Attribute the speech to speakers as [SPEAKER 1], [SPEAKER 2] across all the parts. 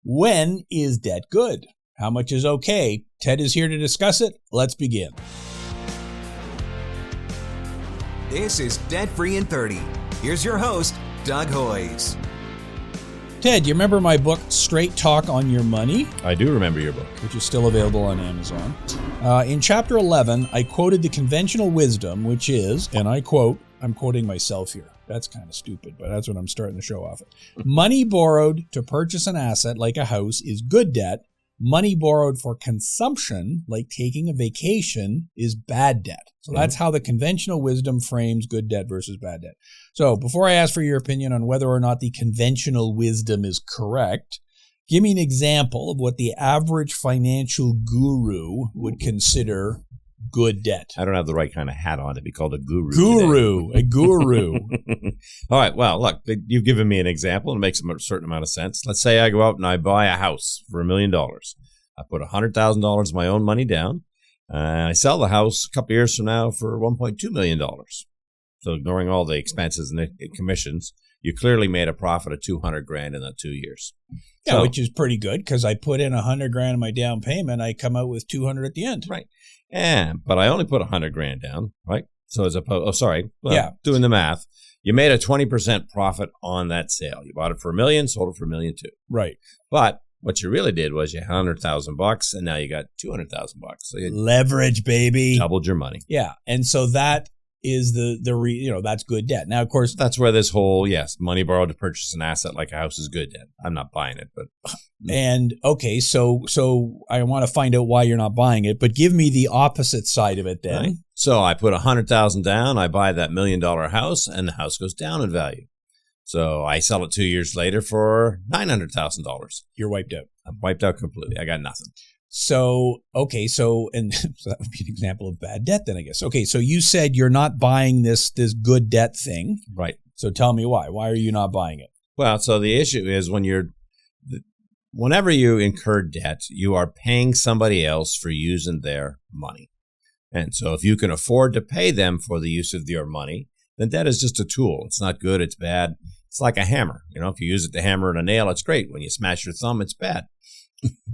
[SPEAKER 1] When is debt good? How much is okay? Ted is here to discuss it. Let's begin.
[SPEAKER 2] This is Debt Free in 30. Here's your host, Doug Hoyes.
[SPEAKER 1] Ted, you remember my book, Straight Talk on Your Money?
[SPEAKER 3] I do remember your book.
[SPEAKER 1] Which is still available on Amazon. In chapter 11, I quoted the conventional wisdom, which is, and I quote, I'm quoting myself here. That's kind of stupid, but that's what I'm starting the show off at. Money borrowed to purchase an asset like a house is good debt. Money borrowed for consumption, like taking a vacation, is bad debt. So that's how the conventional wisdom frames good debt versus bad debt. So before I ask for your opinion on whether or not the conventional wisdom is correct, give me an example of what the average financial guru would consider good debt.
[SPEAKER 3] I don't have the right kind of hat on to be called a guru.
[SPEAKER 1] A guru.
[SPEAKER 3] All right. Well, look, you've given me an example and it makes a certain amount of sense. Let's say I go out and I buy a house for $1 million. I put $100,000 of my own money down. I sell the house a couple of years from now for $1.2 million. So ignoring all the expenses and the commissions, you clearly made a profit of $200,000 in the 2 years.
[SPEAKER 1] Yeah,
[SPEAKER 3] So,
[SPEAKER 1] which is pretty good because I put in $100,000 in my down payment. I come out with $200 at the end.
[SPEAKER 3] right. But I only put $100,000 down, right? So as opposed, doing the math, you made a 20% profit on that sale. You bought it for $1 million, sold it for $1.2 million.
[SPEAKER 1] Right.
[SPEAKER 3] But what you really did was you had $100,000 and now you got $200,000. So you
[SPEAKER 1] Leverage, baby.
[SPEAKER 3] doubled your money.
[SPEAKER 1] Yeah, and so that is that's good debt. Now, of course,
[SPEAKER 3] That's where this whole, money borrowed to purchase an asset like a house is good debt. I'm not buying it, but
[SPEAKER 1] and okay, so I want to find out why you're not buying it, but give me the opposite side of it then.
[SPEAKER 3] right? So I put $100,000 down, I buy that $1 million house, and the house goes down in value. So I sell it 2 years later for $900,000.
[SPEAKER 1] You're wiped out.
[SPEAKER 3] I'm wiped out completely. I got nothing.
[SPEAKER 1] So, okay, so that would be an example of bad debt then, I guess. Okay, so you said you're not buying this good debt thing.
[SPEAKER 3] Right.
[SPEAKER 1] So tell me why. Why are you not buying it?
[SPEAKER 3] Well, so the issue is whenever you incur debt, you are paying somebody else for using their money. And so if you can afford to pay them for the use of your money, then debt is just a tool. It's not good. It's bad. It's like a hammer. You know, if you use it to hammer in a nail, it's great. When you smash your thumb, it's bad.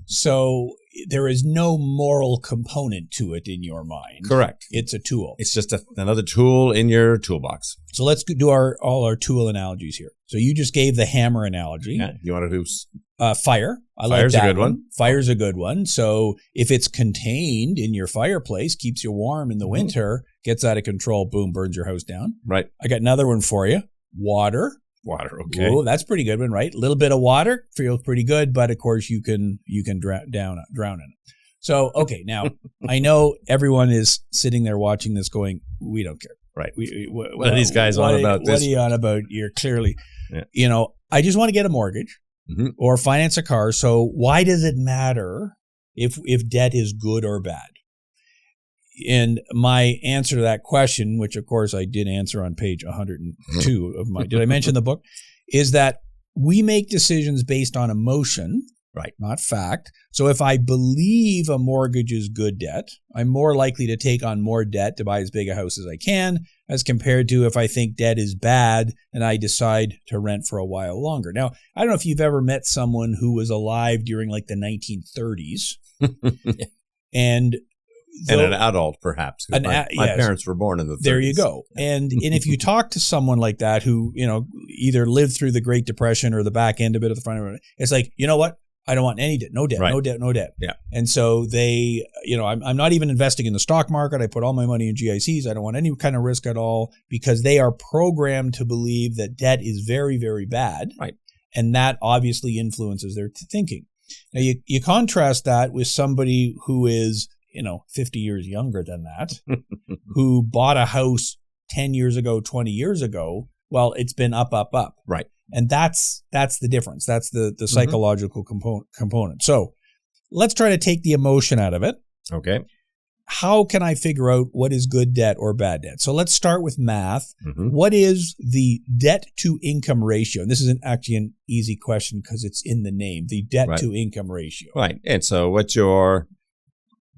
[SPEAKER 1] So there is no moral component to it in your mind.
[SPEAKER 3] Correct.
[SPEAKER 1] It's a tool.
[SPEAKER 3] It's just another tool in your toolbox.
[SPEAKER 1] So let's do all our tool analogies here. So you just gave the hammer analogy.
[SPEAKER 3] Yeah. You want to do
[SPEAKER 1] fire.
[SPEAKER 3] Fire's
[SPEAKER 1] like that
[SPEAKER 3] a good one.
[SPEAKER 1] Fire's a good one. So if it's contained in your fireplace, keeps you warm in the winter, gets out of control, boom, burns your house down.
[SPEAKER 3] Right.
[SPEAKER 1] I got another one for you. Water.
[SPEAKER 3] Okay.
[SPEAKER 1] Ooh, that's a pretty good one, right? A little bit of water feels pretty good, but of course you can drown in it. So, okay, now I know everyone is sitting there watching this going, we don't care.
[SPEAKER 3] Right.
[SPEAKER 1] What
[SPEAKER 3] are these guys on about this?
[SPEAKER 1] What are you on about? You're clearly, I just want to get a mortgage or finance a car. So why does it matter if debt is good or bad? And my answer to that question, which of course I did answer on page 102 of my, did I mention the book? Is that we make decisions based on emotion,
[SPEAKER 3] right,
[SPEAKER 1] not fact. So if I believe a mortgage is good debt, I'm more likely to take on more debt to buy as big a house as I can, as compared to if I think debt is bad and I decide to rent for a while longer. Now, I don't know if you've ever met someone who was alive during like the 1930s and
[SPEAKER 3] an adult, perhaps. My
[SPEAKER 1] yes.
[SPEAKER 3] parents were born in the 30s.
[SPEAKER 1] There you go. And if you talk to someone like that who, either lived through the Great Depression or the back end of it or the front of it, it's like, you know what? I don't want any debt. No debt,
[SPEAKER 3] right.
[SPEAKER 1] No debt.
[SPEAKER 3] Yeah.
[SPEAKER 1] And so they, I'm not even investing in the stock market. I put all my money in GICs. I don't want any kind of risk at all because they are programmed to believe that debt is very, very bad.
[SPEAKER 3] Right.
[SPEAKER 1] And that obviously influences their thinking. Now, you contrast that with somebody who is 50 years younger than that, who bought a house 10 years ago, 20 years ago. Well, it's been up.
[SPEAKER 3] Right.
[SPEAKER 1] And that's the difference. That's the psychological component. So let's try to take the emotion out of it.
[SPEAKER 3] Okay.
[SPEAKER 1] How can I figure out what is good debt or bad debt? So let's start with math. What is the debt to income ratio? And this isn't actually an easy question because it's in the name, the debt to income ratio.
[SPEAKER 3] Right. And so what's your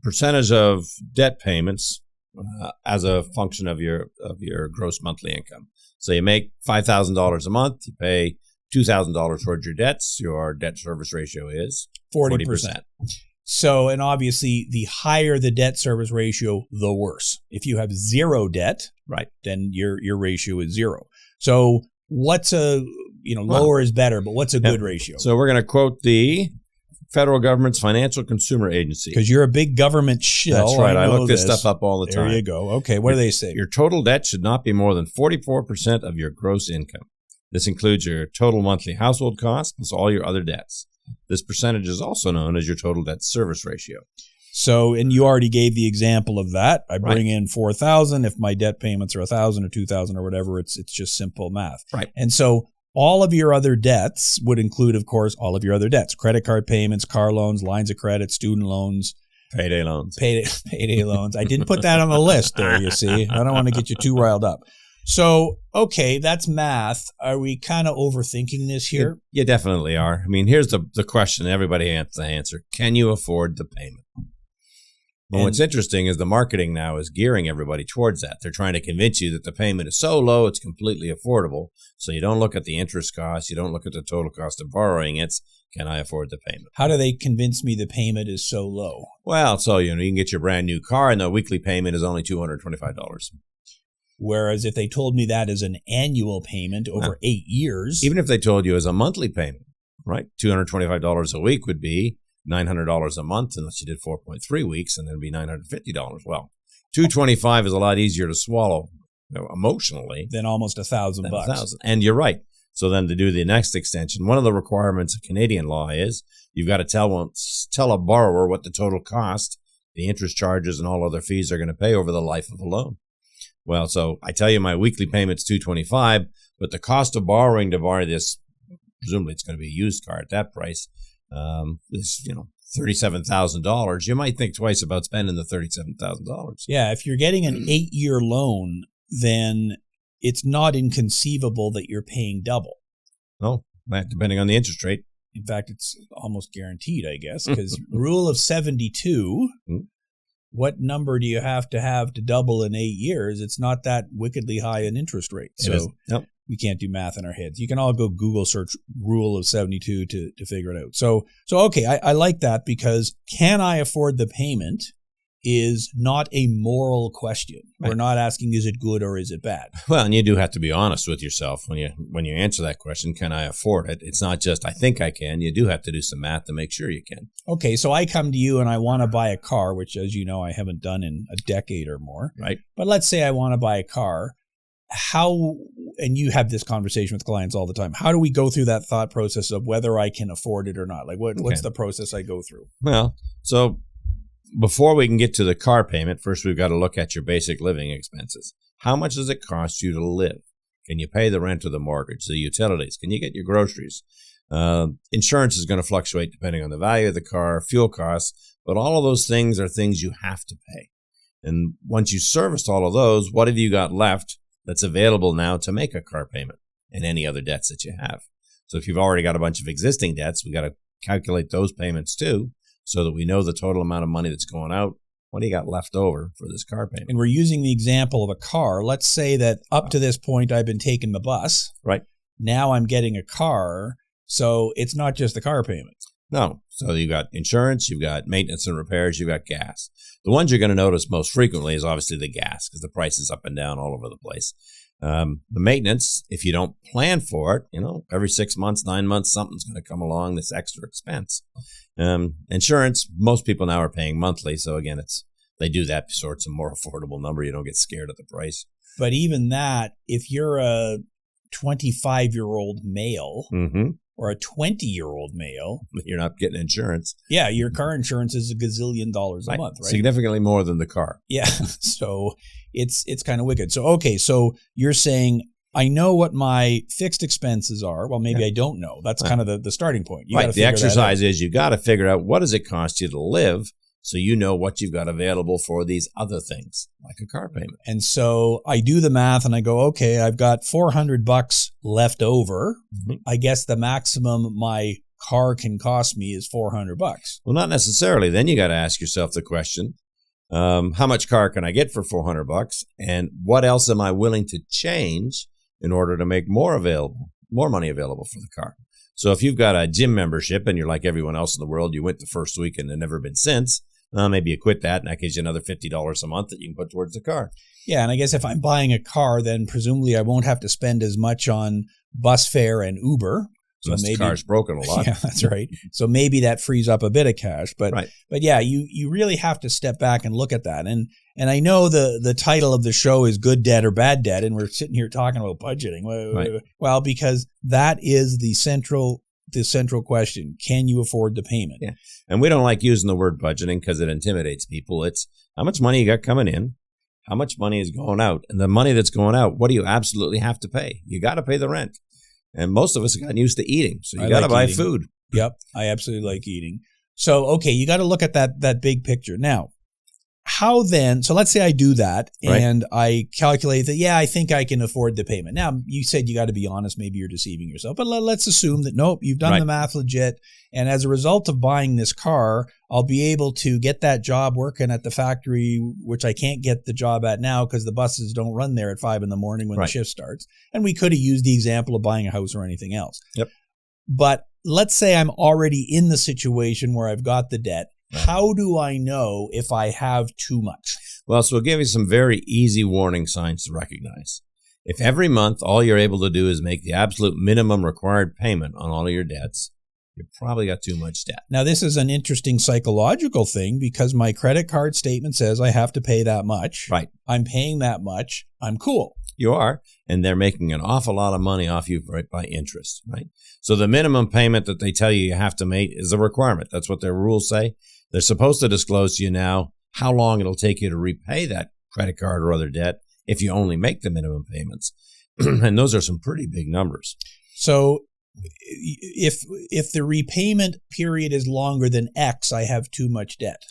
[SPEAKER 3] percentage of debt payments as a function of your gross monthly income? So you make $5,000 a month, you pay $2,000 towards your debts, your debt service ratio is
[SPEAKER 1] 40%. So, and obviously, the higher the debt service ratio, the worse. If you have zero debt,
[SPEAKER 3] right,
[SPEAKER 1] then your ratio is zero. So, what's lower is better, but what's a good ratio?
[SPEAKER 3] So, we're going to quote the federal government's Financial Consumer Agency.
[SPEAKER 1] Because you're a big government shill.
[SPEAKER 3] That's right. I look this stuff up all the time.
[SPEAKER 1] There you go. Okay, what do they say?
[SPEAKER 3] Your total debt should not be more than 44% of your gross income. This includes your total monthly household costs plus all your other debts. This percentage is also known as your total debt service ratio.
[SPEAKER 1] So, and you already gave the example of that. I bring in $4,000. If my debt payments are $1,000 or $2,000 or whatever, it's just simple math.
[SPEAKER 3] Right.
[SPEAKER 1] And so all of your other debts would include, of course, all of your other debts: credit card payments, car loans, lines of credit, student loans,
[SPEAKER 3] payday loans.
[SPEAKER 1] Payday loans. I didn't put that on the list there. You see, I don't want to get you too riled up. So, okay, that's math. Are we kind of overthinking this here?
[SPEAKER 3] You definitely are. I mean, here's the question everybody has to answer. Can you afford the payment? Well, what's interesting is the marketing now is gearing everybody towards that. They're trying to convince you that the payment is so low, it's completely affordable. So you don't look at the interest cost. You don't look at the total cost of borrowing. It's, can I afford the payment?
[SPEAKER 1] How do they convince me the payment is so low?
[SPEAKER 3] Well, so, you can get your brand new car and the weekly payment is only $225.
[SPEAKER 1] Whereas if they told me that as an annual payment over 8 years.
[SPEAKER 3] Even if they told you as a monthly payment, right? $225 a week would be $900 a month unless you did 4.3 weeks, and then it'd be $950. Well, $225 is a lot easier to swallow emotionally
[SPEAKER 1] than almost $1,000.
[SPEAKER 3] And you're right. So then to do the next extension, one of the requirements of Canadian law is you've got to tell a borrower what the total cost, the interest charges, and all other fees are going to pay over the life of a loan. Well, so I tell you my weekly payment's $225, but the cost of borrowing to borrow this, presumably it's going to be a used car at that price, is $37,000. You might think twice about spending the $37,000.
[SPEAKER 1] Yeah, if you're getting an 8-year loan, then it's not inconceivable that you're paying double.
[SPEAKER 3] No, depending on the interest rate.
[SPEAKER 1] In fact, it's almost guaranteed, I guess, because rule of 72. What number do you have to double in 8 years? It's not that wickedly high an interest rate. So we can't do math in our heads. You can all go Google search rule of 72 to figure it out. So okay, I like that, because can I afford the payment is not a moral question. Right. We're not asking, is it good or is it bad?
[SPEAKER 3] Well, and you do have to be honest with yourself when you answer that question, can I afford it? It's not just, I think I can. You do have to do some math to make sure you can.
[SPEAKER 1] Okay, so I come to you and I want to buy a car, which, as you know, I haven't done in a decade or more.
[SPEAKER 3] Right.
[SPEAKER 1] But let's say I want to buy a car. How, and you have this conversation with clients all the time, how do we go through that thought process of whether I can afford it or not? Like what's the process I go through?
[SPEAKER 3] Well, so before we can get to the car payment, first we've got to look at your basic living expenses. How much does it cost you to live? Can you pay the rent or the mortgage, the utilities? Can you get your groceries? Insurance is going to fluctuate depending on the value of the car, fuel costs, but all of those things are things you have to pay. And once you serviced all of those, what have you got left that's available now to make a car payment and any other debts that you have? So if you've already got a bunch of existing debts, we got to calculate those payments too, so that we know the total amount of money that's going out. What do you got left over for this car payment?
[SPEAKER 1] And we're using the example of a car. Let's say that up to this point, I've been taking the bus.
[SPEAKER 3] Right.
[SPEAKER 1] Now I'm getting a car. So it's not just the car payment.
[SPEAKER 3] No. So you've got insurance, you've got maintenance and repairs, you've got gas. The ones you're going to notice most frequently is obviously the gas, because the price is up and down all over the place. The maintenance, if you don't plan for it, every 6 months, 9 months, something's going to come along that's extra expense. Insurance, most people now are paying monthly. So again, they do that sorts of more affordable number. You don't get scared at the price.
[SPEAKER 1] But even that, if you're a 25-year-old male or a 20-year-old male,
[SPEAKER 3] you're not getting insurance.
[SPEAKER 1] Yeah, your car insurance is $1 gazillion a month, right?
[SPEAKER 3] Significantly more than the car.
[SPEAKER 1] Yeah, so it's kind of wicked. So, okay, so you're saying, I know what my fixed expenses are. Well, maybe I don't know. That's kind of the starting point. You
[SPEAKER 3] right. The exercise is you got to figure out what does it cost you to live, so you know what you've got available for these other things, like a car payment.
[SPEAKER 1] And so I do the math and I go, okay, I've got $400 left over. I guess the maximum my car can cost me is $400.
[SPEAKER 3] Well, not necessarily. Then you got to ask yourself the question, how much car can I get for $400? And what else am I willing to change in order to make more available? more money available for the car. So if you've got a gym membership and you're like everyone else in the world, you went the first week and have never been since, maybe you quit that, and that gives you another $50 a month that you can put towards the car.
[SPEAKER 1] Yeah, and I guess if I'm buying a car, then presumably I won't have to spend as much on bus fare and Uber. So
[SPEAKER 3] Unless
[SPEAKER 1] maybe
[SPEAKER 3] the car's broken a lot.
[SPEAKER 1] Yeah, that's right. So maybe that frees up a bit of cash. But
[SPEAKER 3] Right.
[SPEAKER 1] but yeah, you really have to step back and look at that. And I know the title of the show is Good Debt or Bad Debt, and we're sitting here talking about budgeting.
[SPEAKER 3] Right.
[SPEAKER 1] Well, because that is the central question. Can you afford the payment?
[SPEAKER 3] Yeah. And we don't like using the word budgeting because it intimidates people. It's how much money you got coming in, how much money is going out, and the money that's going out, what do you absolutely have to pay? You got to pay the rent. And most of us have gotten used to eating, so you got to buy
[SPEAKER 1] eating.
[SPEAKER 3] food.
[SPEAKER 1] Yep, I absolutely like eating. So, okay, you got to look at that big picture. Now, how then, so let's say I do that and I calculate that, I think I can afford the payment. Now, you said you got to be honest, maybe you're deceiving yourself, but let's assume that, nope, you've done the math legit. And as a result of buying this car, I'll be able to get that job working at the factory, which I can't get the job at now because the buses don't run there at 5 a.m. when the shift starts. And we could have used the example of buying a house or anything else.
[SPEAKER 3] Yep.
[SPEAKER 1] But let's say I'm already in the situation where I've got the debt. How do I know if I have too much?
[SPEAKER 3] Well, so we'll give you some very easy warning signs to recognize. If every month all you're able to do is make the absolute minimum required payment on all of your debts, you probably got too much debt.
[SPEAKER 1] Now, this is an interesting psychological thing because my credit card statement says I have to pay that much.
[SPEAKER 3] Right.
[SPEAKER 1] I'm paying that much. I'm cool.
[SPEAKER 3] You are, and they're making an awful lot of money off you by interest, right? So the minimum payment that they tell you have to make is a requirement. That's what their rules say. They're supposed to disclose to you now how long it'll take you to repay that credit card or other debt if you only make the minimum payments. And those are some pretty big numbers.
[SPEAKER 1] So if the repayment period is longer than X, I have too much debt.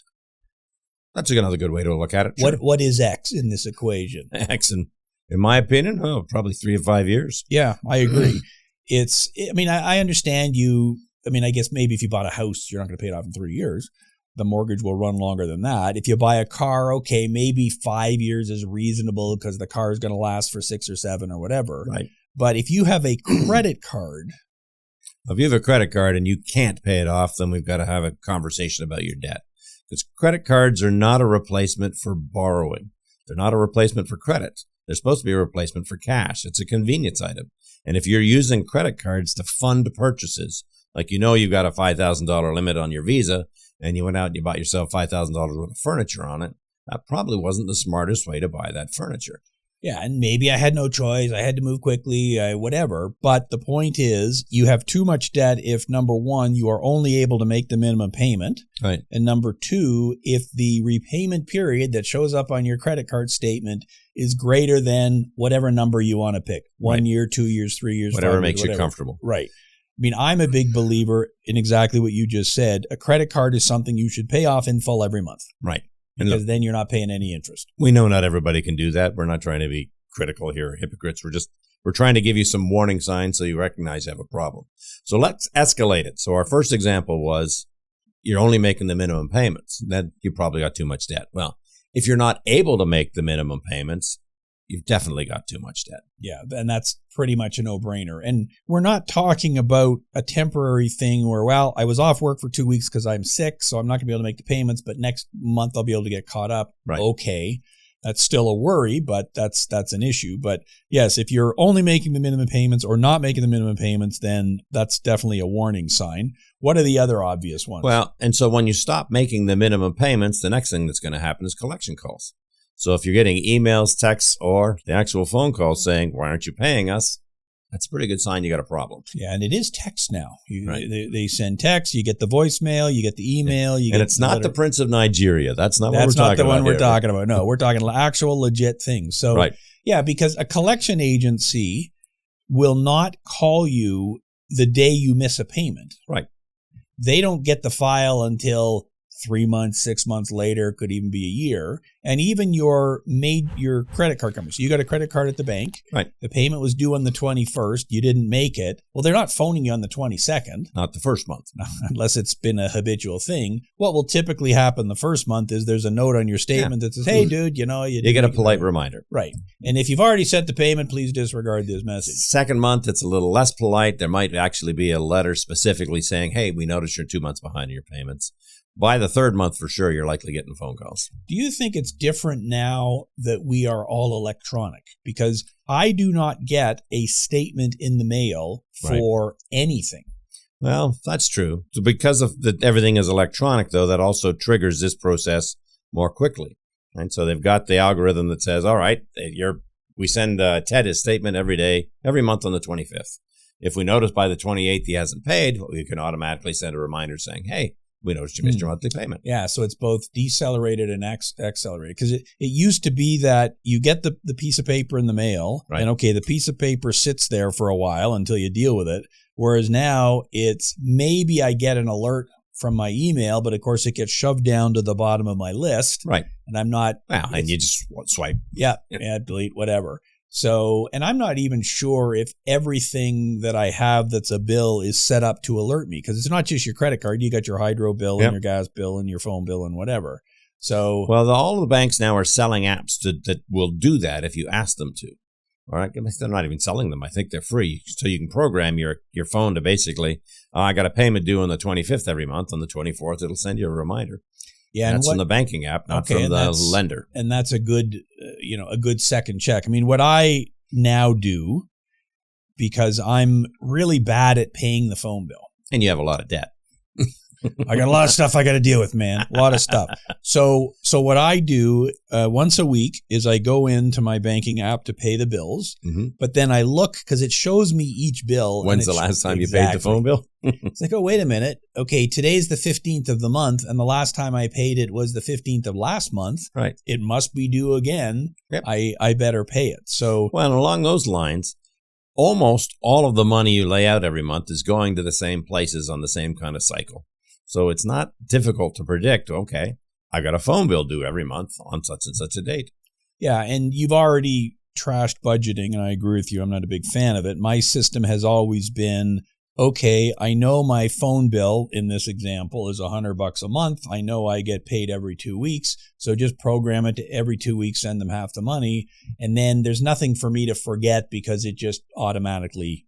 [SPEAKER 3] That's another good way to look at it. Sure.
[SPEAKER 1] What is X in this equation?
[SPEAKER 3] X, in my opinion, probably 3 to 5 years.
[SPEAKER 1] Yeah, I agree. I understand you. I guess maybe if you bought a house, you're not going to pay it off in 3 years. The mortgage will run longer than that. If you buy a car, okay, maybe 5 years is reasonable because the car is going to last for 6 or 7 or whatever.
[SPEAKER 3] Right.
[SPEAKER 1] But if you have a credit card.
[SPEAKER 3] If you have a credit card and you can't pay it off, then we've got to have a conversation about your debt. Because credit cards are not a replacement for borrowing. They're not a replacement for credit. They're supposed to be a replacement for cash. It's a convenience item. And if you're using credit cards to fund purchases, like you've got a $5,000 limit on your Visa, and you went out and you bought yourself $5,000 worth of furniture on it, that probably wasn't the smartest way to buy that furniture.
[SPEAKER 1] Yeah, and maybe I had no choice. I had to move quickly, whatever. But the point is, you have too much debt if, number one, you are only able to make the minimum payment.
[SPEAKER 3] Right.
[SPEAKER 1] And number two, if the repayment period that shows up on your credit card statement is greater than whatever number you want to pick. 1 year, 2 years, 3 years,
[SPEAKER 3] whatever
[SPEAKER 1] 5 years,
[SPEAKER 3] makes
[SPEAKER 1] whatever.
[SPEAKER 3] you comfortable.
[SPEAKER 1] Right. I'm a big believer in exactly what you just said. A credit card is something you should pay off in full every month.
[SPEAKER 3] Right.
[SPEAKER 1] Because then you're not paying any interest.
[SPEAKER 3] We know not everybody can do that. We're not trying to be critical here or hypocrites. We're trying to give you some warning signs so you recognize you have a problem. So let's escalate it. So our first example was you're only making the minimum payments. Then you probably got too much debt. Well, if you're not able to make the minimum payments, you've definitely got too much debt.
[SPEAKER 1] Yeah, and that's pretty much a no-brainer. And we're not talking about a temporary thing where, I was off work for 2 weeks because I'm sick, so I'm not going to be able to make the payments, but next month I'll be able to get caught up.
[SPEAKER 3] Right.
[SPEAKER 1] Okay, that's still a worry, but that's an issue. But yes, if you're only making the minimum payments or not making the minimum payments, then that's definitely a warning sign. What are the other obvious ones?
[SPEAKER 3] Well, and so when you stop making the minimum payments, the next thing that's going to happen is collection calls. So if you're getting emails, texts, or the actual phone call saying, why aren't you paying us? That's a pretty good sign you got a problem.
[SPEAKER 1] Yeah, and it is text now.
[SPEAKER 3] Right.
[SPEAKER 1] They send text, you get the voicemail, you get the email.
[SPEAKER 3] And it's not the Prince of Nigeria. That's not what we're talking about.
[SPEAKER 1] That's not the one we're
[SPEAKER 3] here.
[SPEAKER 1] talking about. No, we're talking actual legit things. So,
[SPEAKER 3] right.
[SPEAKER 1] Yeah, because a collection agency will not call you the day you miss a payment.
[SPEAKER 3] Right.
[SPEAKER 1] They don't get the file until 3 months, 6 months later, could even be a year. And even your credit card company. So you got a credit card at the bank.
[SPEAKER 3] Right.
[SPEAKER 1] The payment was due on the 21st. You didn't make it. Well, they're not phoning you on the 22nd.
[SPEAKER 3] Not the first month.
[SPEAKER 1] Unless it's been a habitual thing. What will typically happen the first month is there's a note on your statement that says, hey, dude, you get
[SPEAKER 3] a polite reminder.
[SPEAKER 1] Right. And if you've already sent the payment, please disregard this message.
[SPEAKER 3] Second month, it's a little less polite. There might actually be a letter specifically saying, hey, we noticed you're 2 months behind in your payments. By the third month, for sure, you're likely getting phone calls.
[SPEAKER 1] Do you think it's different now that we are all electronic? Because I do not get a statement in the mail for anything.
[SPEAKER 3] Well, that's true. So because of everything is electronic, though, that also triggers this process more quickly. And so they've got the algorithm that says, all right, we send Ted his statement every month on the 25th. If we notice by the 28th he hasn't paid, we can automatically send a reminder saying, hey, we noticed you missed your monthly payment.
[SPEAKER 1] Yeah, so it's both decelerated and accelerated. Because it used to be that you get the piece of paper in the mail, and the piece of paper sits there for a while until you deal with it. Whereas now it's maybe I get an alert from my email, but of course it gets shoved down to the bottom of my list.
[SPEAKER 3] Right.
[SPEAKER 1] And I'm not...
[SPEAKER 3] Well, and you just swipe.
[SPEAKER 1] Yeah, delete, whatever. So, and I'm not even sure if everything that I have that's a bill is set up to alert me, because it's not just your credit card. You got your hydro bill and your gas bill and your phone bill and whatever. So,
[SPEAKER 3] well, all of the banks now are selling apps that will do that if you ask them to. All right, they're not even selling them. I think they're free, so you can program your phone to basically, I got a payment due on the 25th every month. On the 24th, it'll send you a reminder. Yeah, and that's from the banking app, not from the lender.
[SPEAKER 1] And that's a good, a good second check. I mean, what I now do, because I'm really bad at paying the phone bill.
[SPEAKER 3] And you have a lot of debt.
[SPEAKER 1] I got a lot of stuff I got to deal with, man. A lot of stuff. So what I do once a week is I go into my banking app to pay the bills, but then I look because it shows me each bill.
[SPEAKER 3] When's the last time you paid the phone bill?
[SPEAKER 1] It's like, oh, wait a minute. Okay, today's the 15th of the month, and the last time I paid it was the 15th of last month.
[SPEAKER 3] Right.
[SPEAKER 1] It must be due again.
[SPEAKER 3] Yep.
[SPEAKER 1] I better pay it. So,
[SPEAKER 3] well, and along those lines, almost all of the money you lay out every month is going to the same places on the same kind of cycle. So it's not difficult to predict, okay, I got a phone bill due every month on such and such a date.
[SPEAKER 1] Yeah, and you've already trashed budgeting, and I agree with you. I'm not a big fan of it. My system has always been, okay, I know my phone bill in this example is $100 a month. I know I get paid every 2 weeks. So just program it to every 2 weeks, send them half the money. And then there's nothing for me to forget because it just automatically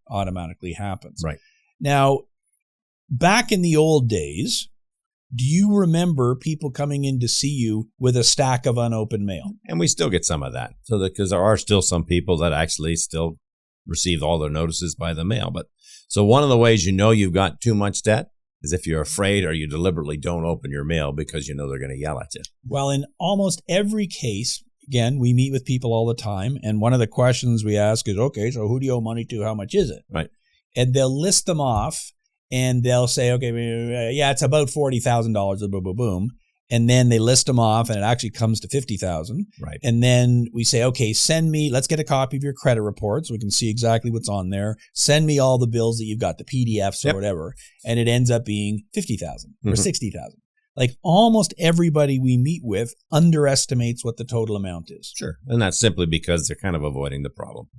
[SPEAKER 1] happens.
[SPEAKER 3] Right.
[SPEAKER 1] Now, back in the old days, do you remember people coming in to see you with a stack of unopened mail?
[SPEAKER 3] And we still get some of that. So because there are still some people that actually still receive all their notices by the mail. But so one of the ways you know you've got too much debt is if you're afraid or you deliberately don't open your mail because you know they're going to yell at you.
[SPEAKER 1] Well, in almost every case, again, we meet with people all the time. And one of the questions we ask is, okay, so who do you owe money to? How much is it?
[SPEAKER 3] Right.
[SPEAKER 1] And they'll list them off. And they'll say, okay, yeah, it's about $40,000, boom, boom, boom. And then they list them off, and it actually comes to $50,000.
[SPEAKER 3] Right.
[SPEAKER 1] And then we say, okay, let's get a copy of your credit report so we can see exactly what's on there. Send me all the bills that you've got, the PDFs or whatever. And it ends up being $50,000 or $60,000. Like almost everybody we meet with underestimates what the total amount is.
[SPEAKER 3] Sure. And that's simply because they're kind of avoiding the problem.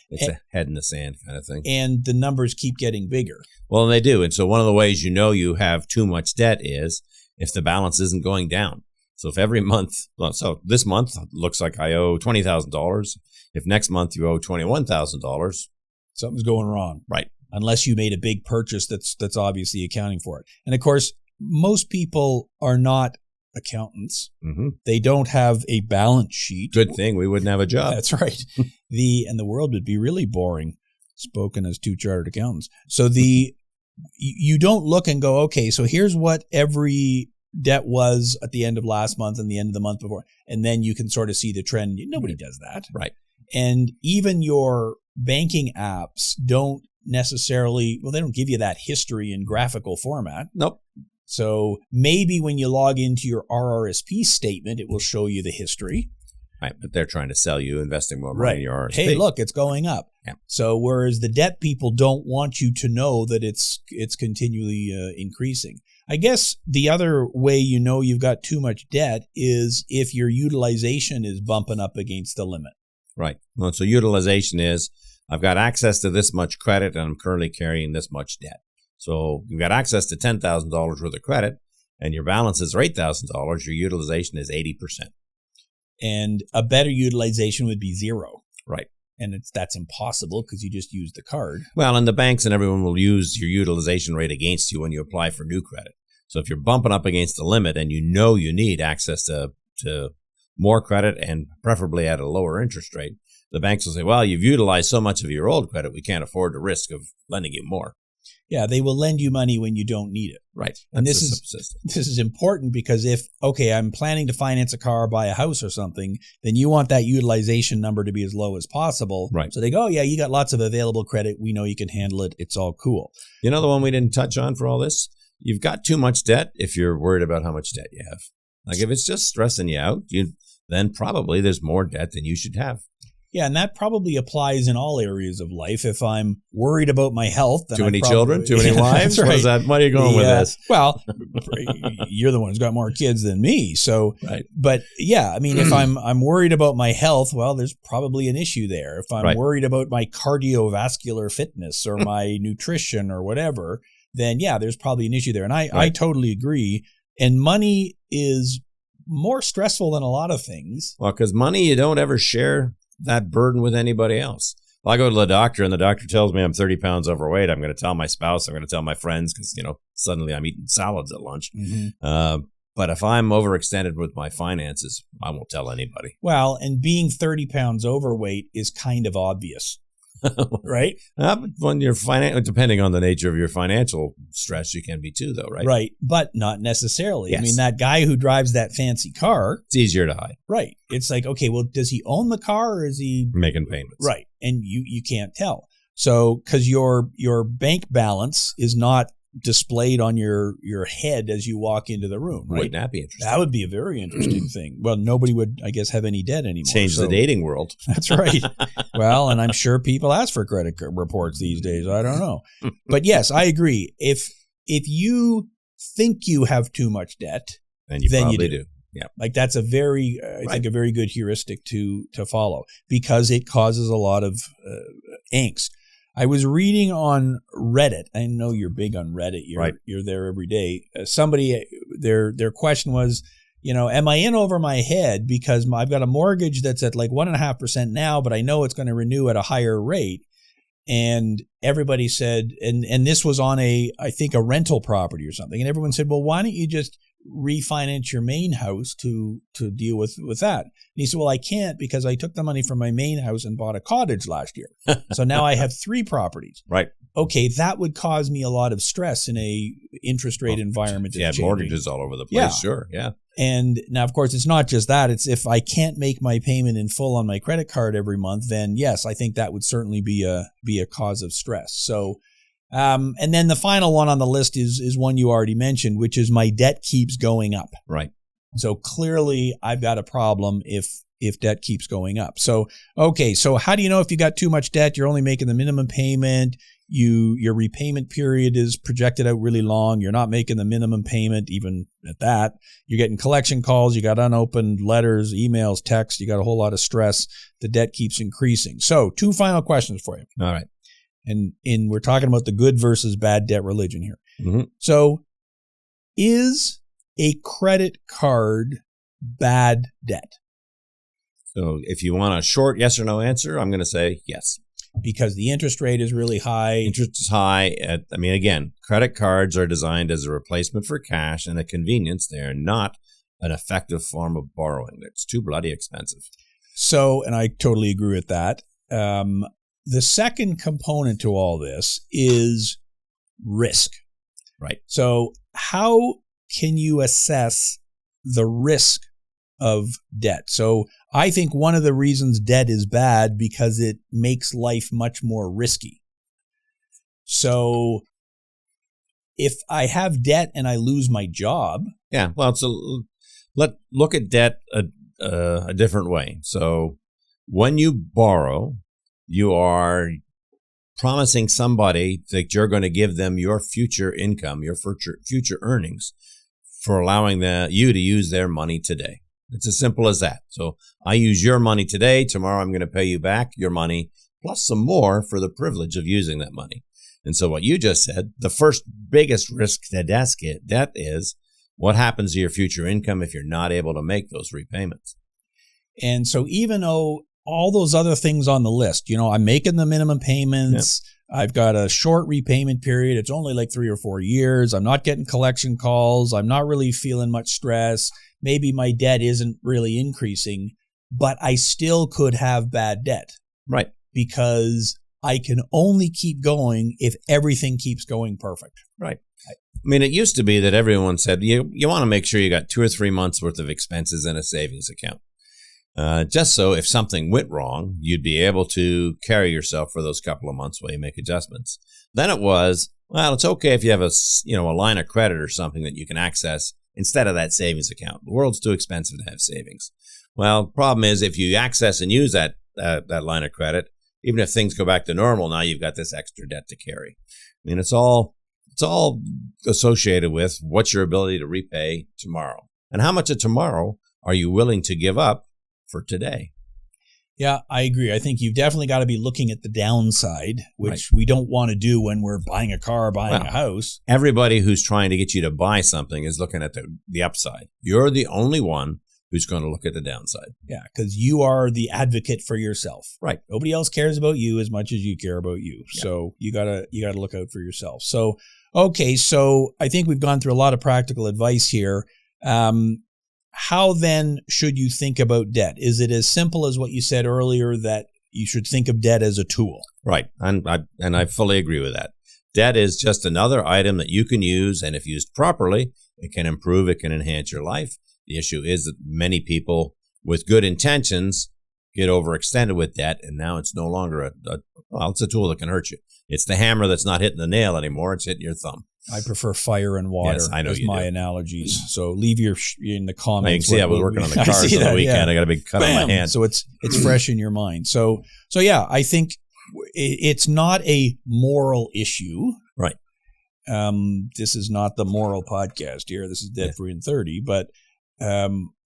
[SPEAKER 3] It's a head in the sand kind of thing.
[SPEAKER 1] And the numbers keep getting bigger.
[SPEAKER 3] Well, and they do. And so one of the ways you know you have too much debt is if the balance isn't going down. So if every month, so this month looks like I owe $20,000. If next month you owe $21,000.
[SPEAKER 1] Something's going wrong.
[SPEAKER 3] Right.
[SPEAKER 1] Unless you made a big purchase that's obviously accounting for it. And of course, most people are not accountants. They don't have a balance sheet.
[SPEAKER 3] Good thing we wouldn't have a job.
[SPEAKER 1] That's right. And the world would be really boring, spoken as two chartered accountants. So you don't look and go, okay, so here's what every debt was at the end of last month and the end of the month before. And then you can sort of see the trend. Nobody does that.
[SPEAKER 3] Right.
[SPEAKER 1] And even your banking apps don't necessarily, they don't give you that history in graphical format.
[SPEAKER 3] Nope.
[SPEAKER 1] So maybe when you log into your RRSP statement, it will show you the history.
[SPEAKER 3] Right, but they're trying to sell you investing more money in your RSP.
[SPEAKER 1] Hey, look, it's going up.
[SPEAKER 3] Yeah.
[SPEAKER 1] So whereas the debt people don't want you to know that it's continually increasing. I guess the other way you know you've got too much debt is if your utilization is bumping up against the limit.
[SPEAKER 3] Right. Well, so utilization is, I've got access to this much credit and I'm currently carrying this much debt. So you've got access to $10,000 worth of credit and your balances are $8,000, your utilization is 80%.
[SPEAKER 1] And a better utilization would be 0.
[SPEAKER 3] Right.
[SPEAKER 1] And that's impossible because you just use the card.
[SPEAKER 3] Well, and the banks and everyone will use your utilization rate against you when you apply for new credit. So if you're bumping up against the limit and you know you need access to more credit and preferably at a lower interest rate, the banks will say, well, you've utilized so much of your old credit, we can't afford the risk of lending you more.
[SPEAKER 1] Yeah, they will lend you money when you don't need it.
[SPEAKER 3] Right.
[SPEAKER 1] And this is important because if, I'm planning to finance a car or buy a house or something, then you want that utilization number to be as low as possible.
[SPEAKER 3] Right.
[SPEAKER 1] So they go, you got lots of available credit. We know you can handle it. It's all cool.
[SPEAKER 3] You know the one we didn't touch on for all this? You've got too much debt if you're worried about how much debt you have. Like if it's just stressing you out, then probably there's more debt than you should have.
[SPEAKER 1] Yeah, and that probably applies in all areas of life. If I'm worried about my health, then
[SPEAKER 3] too many children, too many wives.
[SPEAKER 1] Right.
[SPEAKER 3] What is that? Why are you going with this?
[SPEAKER 1] Well, you're the one who's got more kids than me. So,
[SPEAKER 3] right.
[SPEAKER 1] But yeah, I mean, if I'm worried about my health, well, there's probably an issue there. If I'm worried about my cardiovascular fitness or my nutrition or whatever, then yeah, there's probably an issue there. And I totally agree. And money is more stressful than a lot of things.
[SPEAKER 3] Well, because money, you don't ever share that burden with anybody else. Well, I go to the doctor and the doctor tells me I'm 30 pounds overweight. I'm going to tell my spouse. I'm going to tell my friends because, suddenly I'm eating salads at lunch. Mm-hmm. But if I'm overextended with my finances, I won't tell anybody.
[SPEAKER 1] Well, and being 30 pounds overweight is kind of obvious. Right?
[SPEAKER 3] But when you're depending on the nature of your financial stress, you can be too, though, right?
[SPEAKER 1] Right, but not necessarily.
[SPEAKER 3] Yes.
[SPEAKER 1] I mean, that guy who drives that fancy car,
[SPEAKER 3] it's easier to hide.
[SPEAKER 1] Right. It's like, okay, well, does he own the car or is he
[SPEAKER 3] making payments?
[SPEAKER 1] Right, and you can't tell. So, because your bank balance is not displayed on your head as you walk into the room, right?
[SPEAKER 3] Wouldn't that be interesting?
[SPEAKER 1] That would be a very interesting thing. Well, nobody would, I guess, have any debt anymore.
[SPEAKER 3] Change the dating world.
[SPEAKER 1] That's right. Well, and I'm sure people ask for credit reports these days. I don't know. But yes, I agree. If you think you have too much debt,
[SPEAKER 3] then you probably do. Yeah.
[SPEAKER 1] Like that's a very, I think a very good heuristic to follow because it causes a lot of angst. I was reading on Reddit. I know you're big on Reddit. You're there every day. Somebody, their question was, am I in over my head because I've got a mortgage that's at like 1.5% now, but I know it's going to renew at a higher rate. And everybody said, and this was on I think a rental property or something. And everyone said, well, why don't you just refinance your main house to deal with that? And he said, well, I can't because I took the money from my main house and bought a cottage last year. So now I have 3 properties.
[SPEAKER 3] Right.
[SPEAKER 1] Okay, that would cause me a lot of stress in a interest rate environment.
[SPEAKER 3] Yeah, mortgages all over the place. Yeah. Sure. Yeah.
[SPEAKER 1] And now, of course, it's not just that. It's if I can't make my payment in full on my credit card every month, then yes, I think that would certainly be a cause of stress. So, and then the final one on the list is one you already mentioned, which is my debt keeps going up.
[SPEAKER 3] Right.
[SPEAKER 1] So clearly, I've got a problem if debt keeps going up. So, okay, so how do you know if you got too much debt? You're only making the minimum payment. Your repayment period is projected out really long. You're not making the minimum payment even at that. You're getting collection calls. You got unopened letters, emails, texts. You got a whole lot of stress. The debt keeps increasing. So 2 final questions for you.
[SPEAKER 3] All right.
[SPEAKER 1] And we're talking about the good versus bad debt religion here.
[SPEAKER 3] Mm-hmm.
[SPEAKER 1] So is a credit card bad debt?
[SPEAKER 3] So if you want a short yes or no answer, I'm going to say yes.
[SPEAKER 1] Because the interest rate is really high.
[SPEAKER 3] Interest is high. Again, credit cards are designed as a replacement for cash and a convenience. They are not an effective form of borrowing. It's too bloody expensive.
[SPEAKER 1] So, and I totally agree with that. The second component to all this is risk.
[SPEAKER 3] Right.
[SPEAKER 1] So how can you assess the risk of debt? So I think one of the reasons debt is bad because it makes life much more risky. So if I have debt and I lose my job.
[SPEAKER 3] Yeah. Well, so look at debt a different way. So when you borrow, you are promising somebody that you're going to give them your future income, your future earnings, for allowing you to use their money today. It's as simple as that. So I use your money today. Tomorrow I'm going to pay you back your money plus some more for the privilege of using that money. And so what you just said, the first biggest risk to debt is what happens to your future income if you're not able to make those repayments.
[SPEAKER 1] And so even though all those other things on the list, I'm making the minimum payments, I've got a short repayment period, it's only like 3 or 4 years, I'm not getting collection calls, I'm not really feeling much stress, maybe my debt isn't really increasing, but I still could have bad debt.
[SPEAKER 3] Right.
[SPEAKER 1] Because I can only keep going if everything keeps going perfect.
[SPEAKER 3] Right. I mean, it used to be that everyone said you want to make sure you got 2 or 3 months worth of expenses in a savings account. Just so if something went wrong, you'd be able to carry yourself for those couple of months while you make adjustments. Then it was, well, it's okay if you have a line of credit or something that you can access instead of that savings account. The world's too expensive to have savings. Well, the problem is if you access and use that line of credit, even if things go back to normal, now you've got this extra debt to carry. I mean, it's all associated with what's your ability to repay tomorrow. And how much of tomorrow are you willing to give up for today?
[SPEAKER 1] Yeah, I agree. I think you've definitely got to be looking at the downside, which we don't want to do when we're buying a car, buying a house.
[SPEAKER 3] Everybody who's trying to get you to buy something is looking at the upside. You're the only one who's going to look at the downside.
[SPEAKER 1] Yeah, because you are the advocate for yourself.
[SPEAKER 3] Right.
[SPEAKER 1] Nobody else cares about you as much as you care about you.
[SPEAKER 3] Yeah.
[SPEAKER 1] So you gotta look out for yourself. So, okay, so I think we've gone through a lot of practical advice here. How then should you think about debt? Is it as simple as what you said earlier that you should think of debt as a tool?
[SPEAKER 3] Right. And I fully agree with that. Debt is just another item that you can use, and if used properly, it can improve, it can enhance your life. The issue is that many people with good intentions get overextended with debt, and now it's no longer it's a tool that can hurt you. It's the hammer that's not hitting the nail anymore; it's hitting your thumb.
[SPEAKER 1] I prefer fire and water as my analogies. So leave in the comments.
[SPEAKER 3] You can see I was working on the cars on the weekend. Yeah. I got a big cut on my hand.
[SPEAKER 1] So it's fresh in your mind. So yeah, I think it's not a moral issue.
[SPEAKER 3] Right.
[SPEAKER 1] This is not the moral podcast here. This is Debt Free in 30, but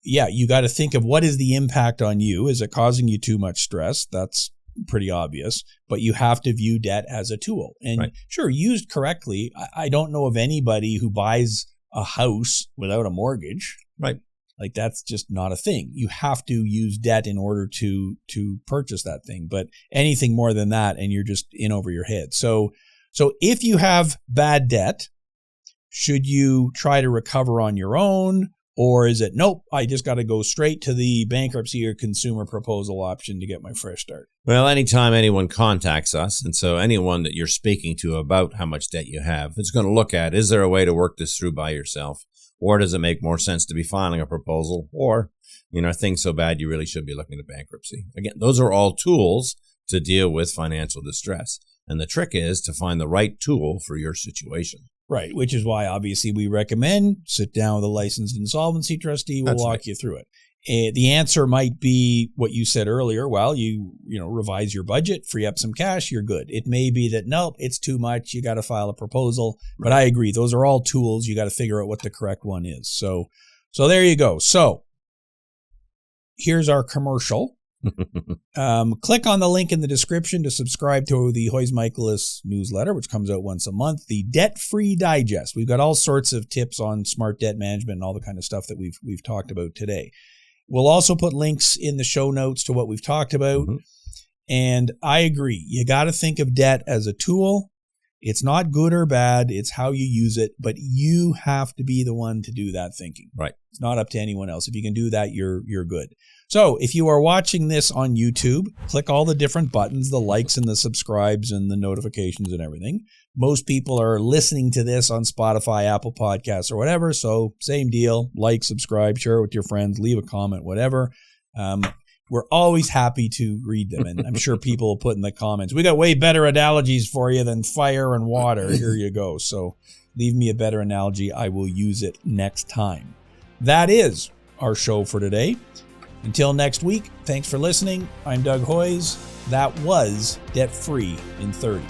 [SPEAKER 1] you got to think of what is the impact on you. Is it causing you too much stress? That's pretty obvious, but you have to view debt as a tool. And sure, used correctly, I don't know of anybody who buys a house without a mortgage.
[SPEAKER 3] Right.
[SPEAKER 1] Like that's just not a thing. You have to use debt in order to purchase that thing. But anything more than that, and you're just in over your head. So if you have bad debt, should you try to recover on your own? Or is it, nope, I just got to go straight to the bankruptcy or consumer proposal option to get my fresh start?
[SPEAKER 3] Well, anytime anyone contacts us, and so anyone that you're speaking to about how much debt you have, it's going to look at, is there a way to work this through by yourself? Or does it make more sense to be filing a proposal? Or, are things so bad you really should be looking at bankruptcy? Again, those are all tools to deal with financial distress. And the trick is to find the right tool for your situation.
[SPEAKER 1] Right, which is why obviously we recommend sit down with a licensed insolvency trustee. We'll walk you through it. The answer might be what you said earlier. Well, you revise your budget, free up some cash, you're good. It may be that, nope, it's too much. You got to file a proposal. Right. But I agree. Those are all tools. You got to figure out what the correct one is. So there you go. So here's our commercial. Click on the link in the description to subscribe to the Hoyes Michalos newsletter, which comes out once a month, the Debt-Free Digest. We've got all sorts of tips on smart debt management and all the kind of stuff that we've talked about today. We'll also put links in the show notes to what we've talked about. Mm-hmm. And I agree. You got to think of debt as a tool. It's not good or bad. It's how you use it, but you have to be the one to do that thinking.
[SPEAKER 3] Right.
[SPEAKER 1] It's not up to anyone else. If you can do that, you're good. So if you are watching this on YouTube, click all the different buttons, the likes and the subscribes and the notifications and everything. Most people are listening to this on Spotify, Apple Podcasts, or whatever. So same deal, like, subscribe, share it with your friends, leave a comment, whatever. We're always happy to read them. And I'm sure people will put in the comments, we got way better analogies for you than fire and water. Here you go. So leave me a better analogy. I will use it next time. That is our show for today. Until next week, thanks for listening. I'm Doug Hoyes. That was Debt Free in 30.